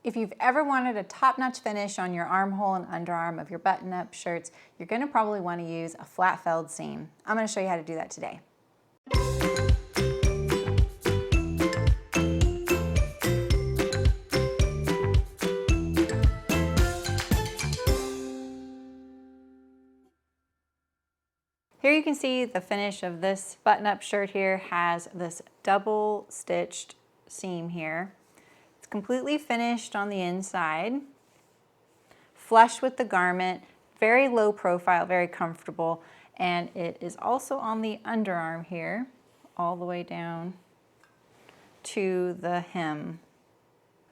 If you've ever wanted a top-notch finish on your armhole and underarm of your button-up shirts, you're going to probably want to use a flat felled seam. I'm going to show you how to do that today. Here you can see the finish of this button-up shirt here has this double stitched seam here. It's completely finished on the inside, flush with the garment, very low profile, very comfortable, and it is also on the underarm here, all the way down to the hem.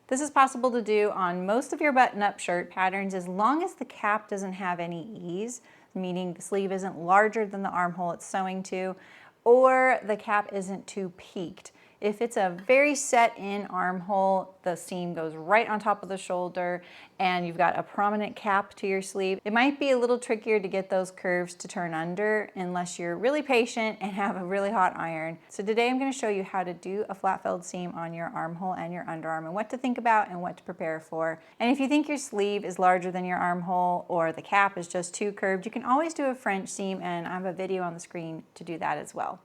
This is possible to do on most of your button-up shirt patterns as long as the cap doesn't have any ease, meaning the sleeve isn't larger than the armhole it's sewing to, or the cap isn't too peaked. If it's a very set in armhole, the seam goes right on top of the shoulder and you've got a prominent cap to your sleeve, it might be a little trickier to get those curves to turn under unless you're really patient and have a really hot iron. So today I'm going to show you how to do a flat felled seam on your armhole and your underarm and what to think about and what to prepare for. And if you think your sleeve is larger than your armhole or the cap is just too curved, you can always do a French seam, and I have a video on the screen to do that as well.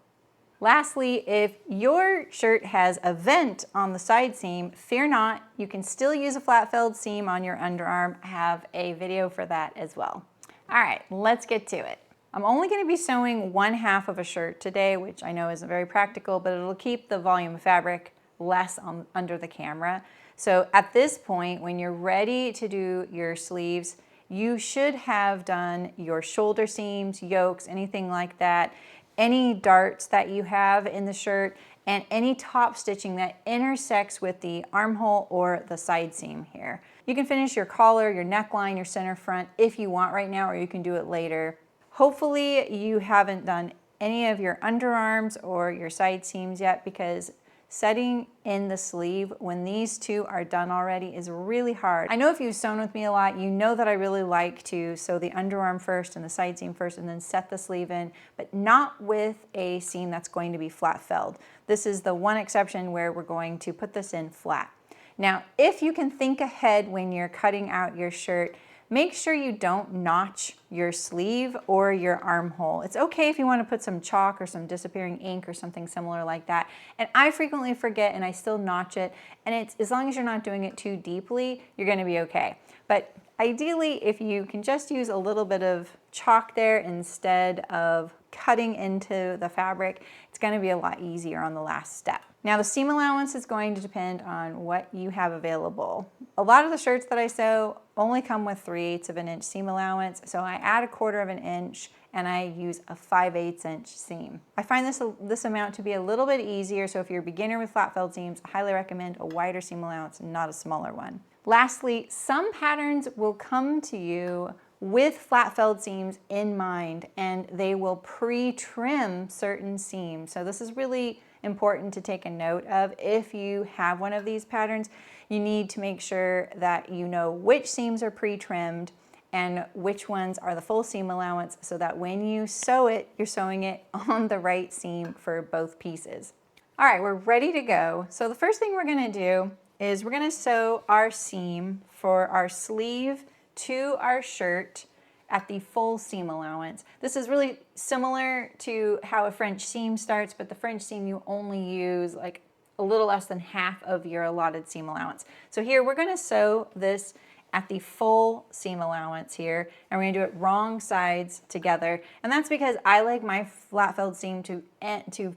Lastly, if your shirt has a vent on the side seam, fear not, you can still use a flat felled seam on your underarm. I have a video for that as well. All right, let's get to it. I'm only going to be sewing 1/2 of a shirt today, which I know isn't very practical, but it'll keep the volume of fabric less under the camera. So at this point, when you're ready to do your sleeves, you should have done your shoulder seams, yokes, anything like that, any darts that you have in the shirt, and any top stitching that intersects with the armhole or the side seam here. You can finish your collar, your neckline, your center front if you want right now, or you can do it later. Hopefully you haven't done any of your underarms or your side seams yet, because setting in the sleeve when these two are done already is really hard. I know if you've sewn with me a lot, you know that I really like to sew the underarm first and the side seam first and then set the sleeve in, but not with a seam that's going to be flat felled. This is the one exception where we're going to put this in flat. Now, if you can think ahead when you're cutting out your shirt, make sure you don't notch your sleeve or your armhole. It's okay if you want to put some chalk or some disappearing ink or something similar like that. And I frequently forget and I still notch it. And it's as long as you're not doing it too deeply, you're going to be okay. But ideally, if you can just use a little bit of chalk there instead of cutting into the fabric, it's going to be a lot easier on the last step. Now the seam allowance is going to depend on what you have available. A lot of the shirts that I sew only come with 3/8 of an inch seam allowance, so I add 1/4 of an inch and I use a 5/8 inch seam. I find this amount to be a little bit easier, so if you're a beginner with flat felled seams, I highly recommend a wider seam allowance, not a smaller one. Lastly, some patterns will come to you with flat felled seams in mind, and they will pre-trim certain seams. So this is really important to take a note of. If you have one of these patterns, you need to make sure that you know which seams are pre-trimmed and which ones are the full seam allowance, so that when you sew it, you're sewing it on the right seam for both pieces. All right, we're ready to go. So the first thing we're going to do is we're going to sew our seam for our sleeve to our shirt at the full seam allowance. This is really similar to how a French seam starts, but the French seam you only use like a little less than half of your allotted seam allowance. So here we're going to sew this at the full seam allowance here, and we're going to do it wrong sides together. And that's because I like my flat felled seam to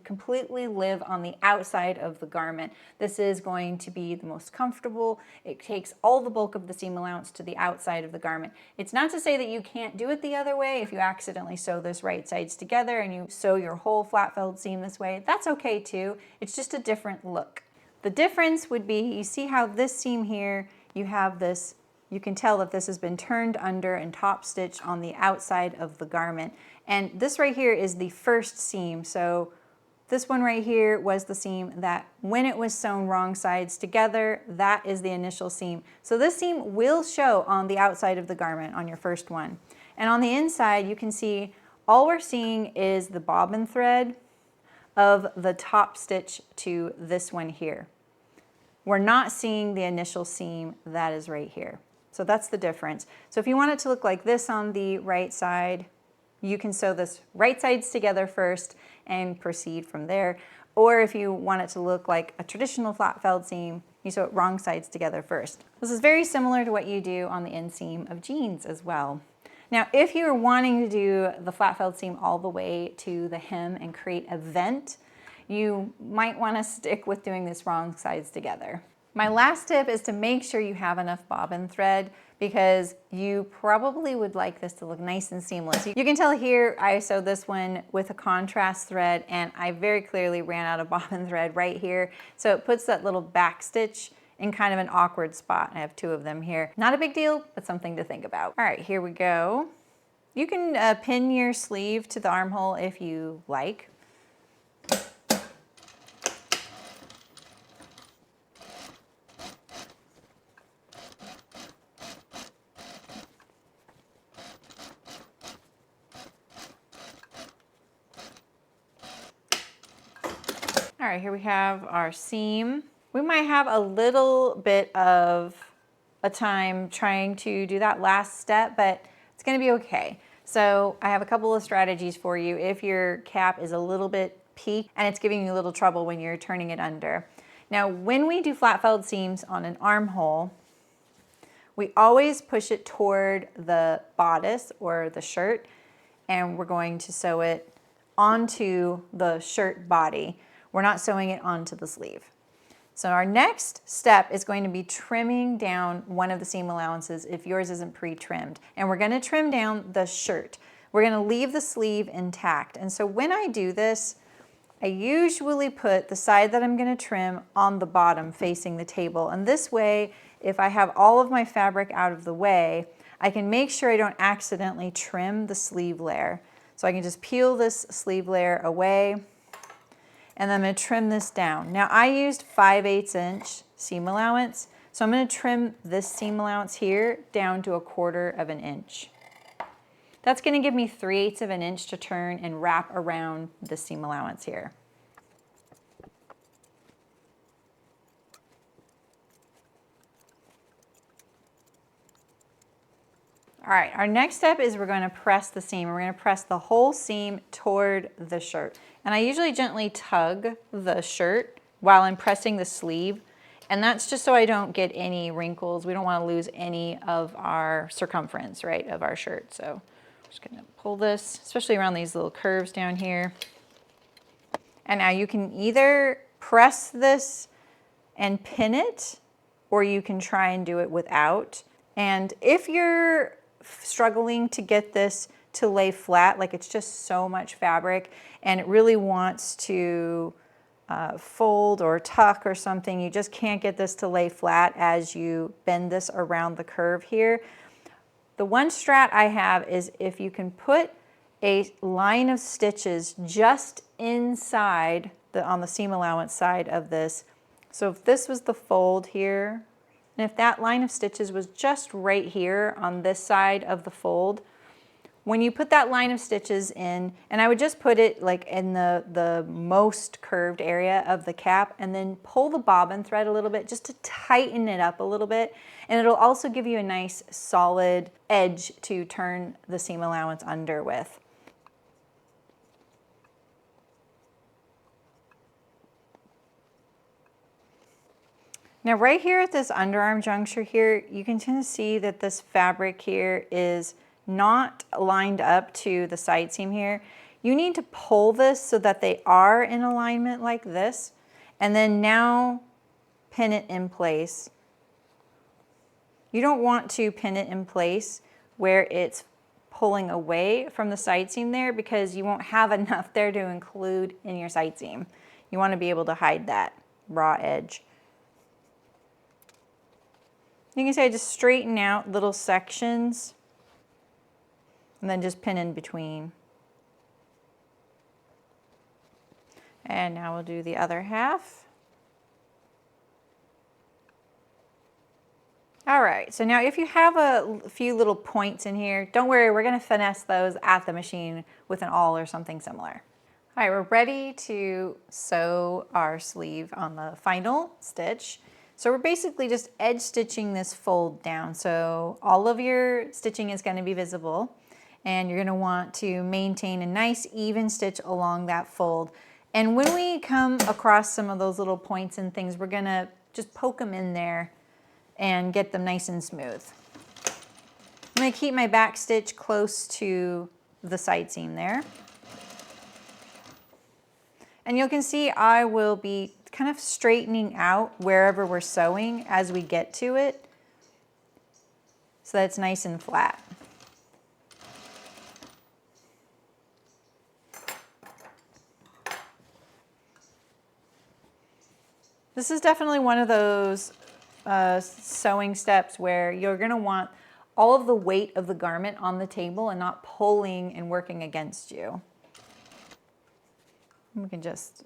completely live on the outside of the garment. This is going to be the most comfortable. It takes all the bulk of the seam allowance to the outside of the garment. It's not to say that you can't do it the other way. If you accidentally sew this right sides together and you sew your whole flat felled seam this way, that's okay too. It's just a different look. The difference would be, you see how this seam here, you have this, you can tell that this has been turned under and top stitched on the outside of the garment. And this right here is the first seam. So this one right here was the seam that when it was sewn wrong sides together, that is the initial seam. So this seam will show on the outside of the garment on your first one. And on the inside, you can see all we're seeing is the bobbin thread of the top stitch to this one here. we're not seeing the initial seam that is right here. So that's the difference. So if you want it to look like this on the right side, you can sew this right sides together first and proceed from there. Or if you want it to look like a traditional flat felled seam, you sew it wrong sides together first. This is very similar to what you do on the inseam of jeans as well. Now, if you're wanting to do the flat felled seam all the way to the hem and create a vent, you might want to stick with doing this wrong sides together. My last tip is to make sure you have enough bobbin thread, because you probably would like this to look nice and seamless. You can tell here I sewed this one with a contrast thread, and I very clearly ran out of bobbin thread right here. So it puts that little back stitch in kind of an awkward spot. I have two of them here. Not a big deal, but something to think about. All right, here we go. You can pin your sleeve to the armhole if you like. All right, here we have our seam. We might have a little bit of a time trying to do that last step, but it's gonna be okay. So I have a couple of strategies for you if your cap is a little bit peaked and it's giving you a little trouble when you're turning it under. Now, when we do flat felled seams on an armhole, we always push it toward the bodice or the shirt, and we're going to sew it onto the shirt body. We're not sewing it onto the sleeve. So our next step is going to be trimming down one of the seam allowances if yours isn't pre-trimmed. And we're going to trim down the shirt. We're going to leave the sleeve intact. And so when I do this, I usually put the side that I'm going to trim on the bottom facing the table. And this way, if I have all of my fabric out of the way, I can make sure I don't accidentally trim the sleeve layer. So I can just peel this sleeve layer away, and then I'm going to trim this down. Now I used 5/8 inch seam allowance, so I'm going to trim this seam allowance here down to 1/4 of an inch. That's going to give me 3/8 of an inch to turn and wrap around the seam allowance here. All right, our next step is we're going to press the seam. We're going to press the whole seam toward the shirt. And I usually gently tug the shirt while I'm pressing the sleeve. And that's just so I don't get any wrinkles. We don't want to lose any of our circumference, right, of our shirt. So I'm just going to pull this, especially around these little curves down here. And now you can either press this and pin it, or you can try and do it without. And if you're struggling to get this to lay flat, like it's just so much fabric and it really wants to fold or tuck or something, you just can't get this to lay flat as you bend this around the curve here. The one strat I have is if you can put a line of stitches just inside on the seam allowance side of this. So if this was the fold here, and if that line of stitches was just right here on this side of the fold, when you put that line of stitches in, and I would just put it like in the most curved area of the cap, and then pull the bobbin thread a little bit just to tighten it up a little bit. And it'll also give you a nice solid edge to turn the seam allowance under with. Now right here at this underarm juncture here, you can kind of see that this fabric here is not lined up to the side seam here. You need to pull this so that they are in alignment like this, and then now pin it in place. You don't want to pin it in place where it's pulling away from the side seam there, because you won't have enough there to include in your side seam. You want to be able to hide that raw edge. You can see I just straighten out little sections and then just pin in between. And now we'll do the other half. All right, so now if you have a few little points in here, don't worry, we're gonna finesse those at the machine with an awl or something similar. All right, we're ready to sew our sleeve on the final stitch. So we're basically just edge stitching this fold down. So all of your stitching is going to be visible, and you're going to want to maintain a nice even stitch along that fold. And when we come across some of those little points and things, we're going to just poke them in there and get them nice and smooth. I'm going to keep my back stitch close to the side seam there. And you can see I will be kind of straightening out wherever we're sewing as we get to it, so that it's nice and flat. This is definitely one of those sewing steps where you're going to want all of the weight of the garment on the table and not pulling and working against you. We can just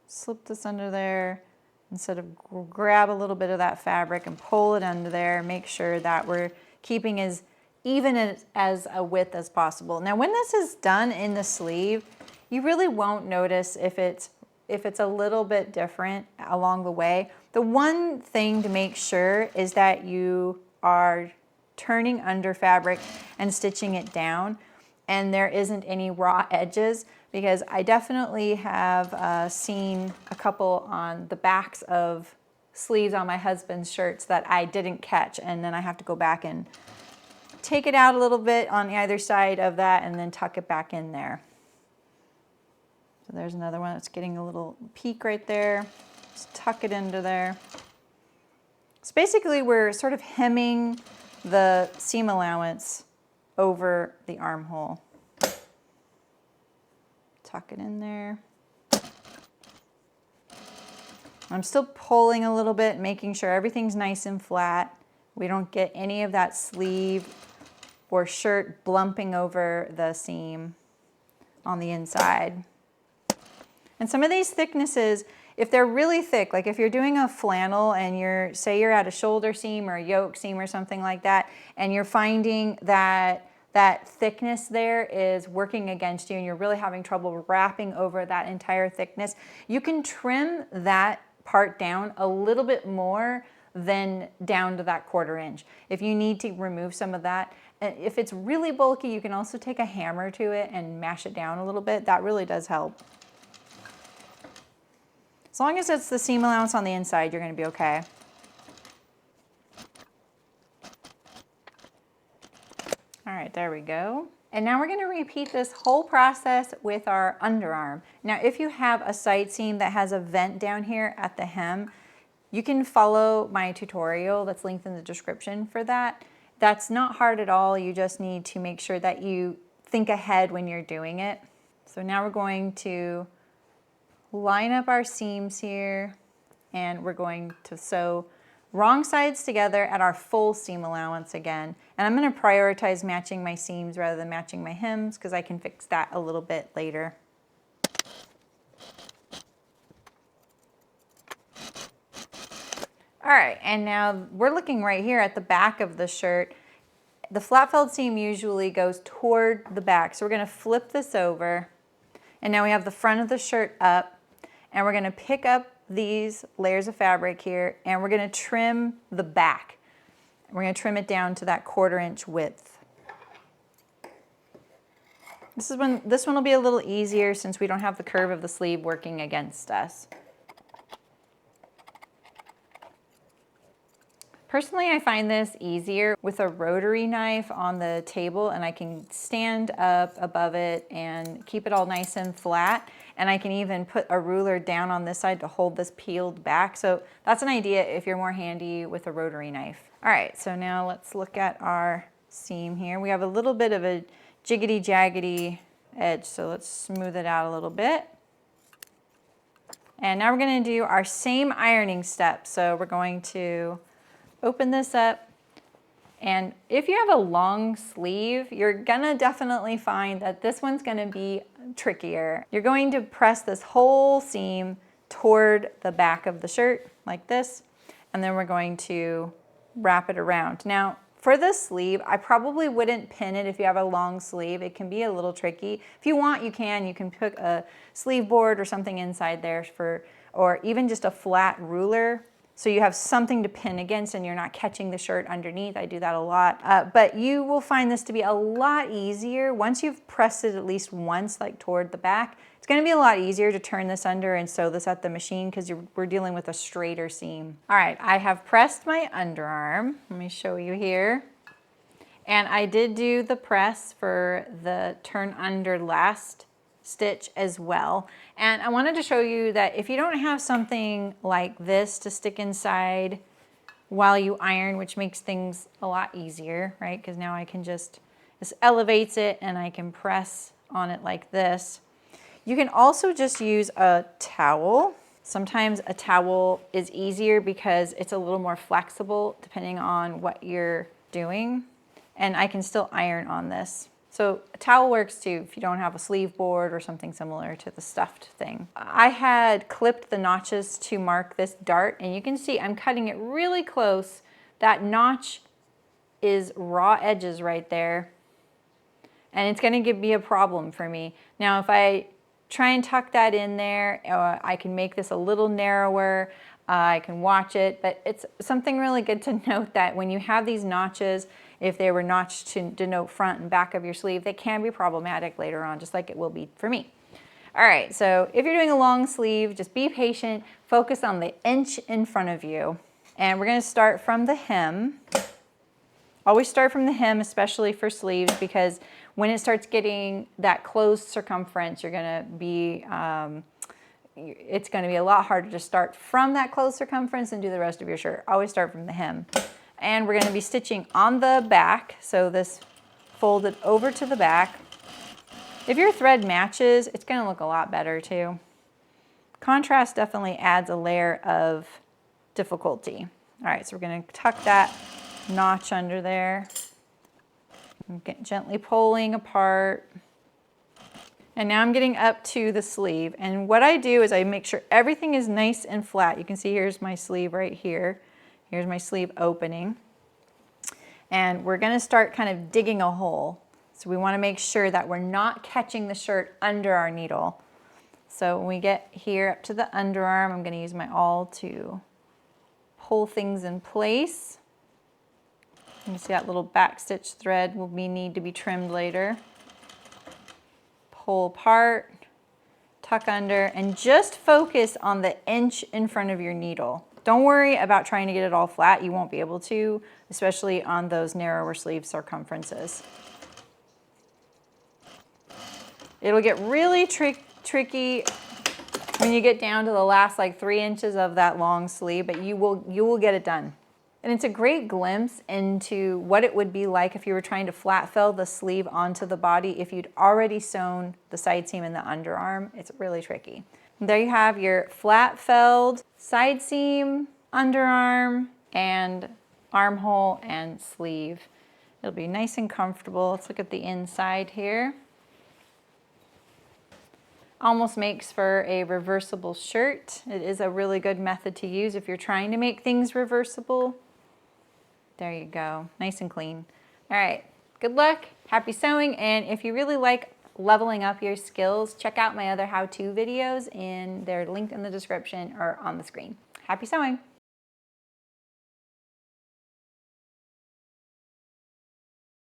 slip this under there instead of grab a little bit of that fabric and pull it under there. Make sure that we're keeping as even as a width as possible. Now when this is done in the sleeve, you really won't notice if it's a little bit different along the way. The one thing to make sure is that you are turning under fabric and stitching it down, and there isn't any raw edges, because I definitely have seen a couple on the backs of sleeves on my husband's shirts that I didn't catch, and then I have to go back and take it out a little bit on either side of that and then tuck it back in there. So there's another one that's getting a little peak right there. Just tuck it into there. So basically we're sort of hemming the seam allowance over the armhole. Tuck it in there. I'm still pulling a little bit, making sure everything's nice and flat. We don't get any of that sleeve or shirt blumping over the seam on the inside. And some of these thicknesses, if they're really thick, like if you're doing a flannel and say you're at a shoulder seam or a yoke seam or something like that, and you're finding that that thickness there is working against you and you're really having trouble wrapping over that entire thickness, you can trim that part down a little bit more than down to that 1/4 inch. If you need to remove some of that, if it's really bulky, you can also take a hammer to it and mash it down a little bit. That really does help. As long as it's the seam allowance on the inside, you're going to be okay. All right, there we go. And now we're going to repeat this whole process with our underarm. Now, if you have a side seam that has a vent down here at the hem, you can follow my tutorial that's linked in the description for that. That's not hard at all. You just need to make sure that you think ahead when you're doing it. So now we're going to line up our seams here, and we're going to sew wrong sides together at our full seam allowance again. And I'm going to prioritize matching my seams rather than matching my hems, because I can fix that a little bit later. All right, and now we're looking right here at the back of the shirt. The flat felled seam usually goes toward the back, so we're going to flip this over, and now we have the front of the shirt up, and we're going to pick up these layers of fabric here, and we're going to trim the back. We're going to trim it down to that 1/4 inch width. This one will be a little easier since we don't have the curve of the sleeve working against us. Personally, I find this easier with a rotary knife on the table, and I can stand up above it and keep it all nice and flat. And I can even put a ruler down on this side to hold this peeled back. So that's an idea if you're more handy with a rotary knife. All right, so now let's look at our seam here. We have a little bit of a jiggity jaggedy edge, so let's smooth it out a little bit. And now we're going to do our same ironing step. So we're going to open this up, and if you have a long sleeve, you're gonna definitely find that this one's gonna be trickier. You're going to press this whole seam toward the back of the shirt like this, and then we're going to wrap it around. Now, for this sleeve, I probably wouldn't pin it if you have a long sleeve. It can be a little tricky. If you want, you can put a sleeve board or something inside there or even just a flat ruler so you have something to pin against and you're not catching the shirt underneath. I do that a lot, but you will find this to be a lot easier once you've pressed it at least once, like toward the back. It's going to be a lot easier to turn this under and sew this at the machine because we're dealing with a straighter seam. All right, I have pressed my underarm. Let me show you here. And I did do the press for the turn under last stitch as well. And I wanted to show you that if you don't have something like this to stick inside while you iron, which makes things a lot easier, right? Because now I can just, this elevates it and I can press on it like this. You can also just use a towel. Sometimes a towel is easier because it's a little more flexible depending on what you're doing. And I can still iron on this. So a towel works too if you don't have a sleeve board or something similar to the stuffed thing. I had clipped the notches to mark this dart, and you can see I'm cutting it really close. That notch is raw edges right there, and it's gonna be a problem for me. Now if I try and tuck that in there, I can make this a little narrower. I can watch it, but it's something really good to note that when you have these notches, if they were notched to denote front and back of your sleeve, they can be problematic later on, just like it will be for me. All right, so if you're doing a long sleeve, just be patient, focus on the inch in front of you. And we're gonna start from the hem. Always start from the hem, especially for sleeves, because when it starts getting that closed circumference, you're gonna be, it's gonna be a lot harder to start from that closed circumference and do the rest of your shirt. Always start from the hem. And we're gonna be stitching on the back, so this folded over to the back. If your thread matches, it's gonna look a lot better too. Contrast definitely adds a layer of difficulty. All right, so we're gonna tuck that notch under there. I'm gently pulling apart. And now I'm getting up to the sleeve. And what I do is I make sure everything is nice and flat. You can see here's my sleeve right here. Here's my sleeve opening. And we're gonna start kind of digging a hole. So we wanna make sure that we're not catching the shirt under our needle. So when we get here up to the underarm, I'm gonna use my awl to pull things in place. You can see that little back stitch thread will need to be trimmed later. Pull apart, tuck under, and just focus on the inch in front of your needle. Don't worry about trying to get it all flat. You won't be able to, especially on those narrower sleeve circumferences. It'll get really tricky when you get down to the last like 3 inches of that long sleeve, but you will get it done. And it's a great glimpse into what it would be like if you were trying to flat fill the sleeve onto the body if you'd already sewn the side seam in the underarm. It's really tricky. And there you have your flat felled side seam, underarm, and armhole and sleeve. It'll be nice and comfortable. Let's look at the inside here. Almost makes for a reversible shirt. It is a really good method to use if you're trying to make things reversible. There you go, nice and clean. All right, good luck, happy sewing, and if you really like leveling up your skills, check out my other how-to videos, and they're linked in the description or on the screen. Happy sewing.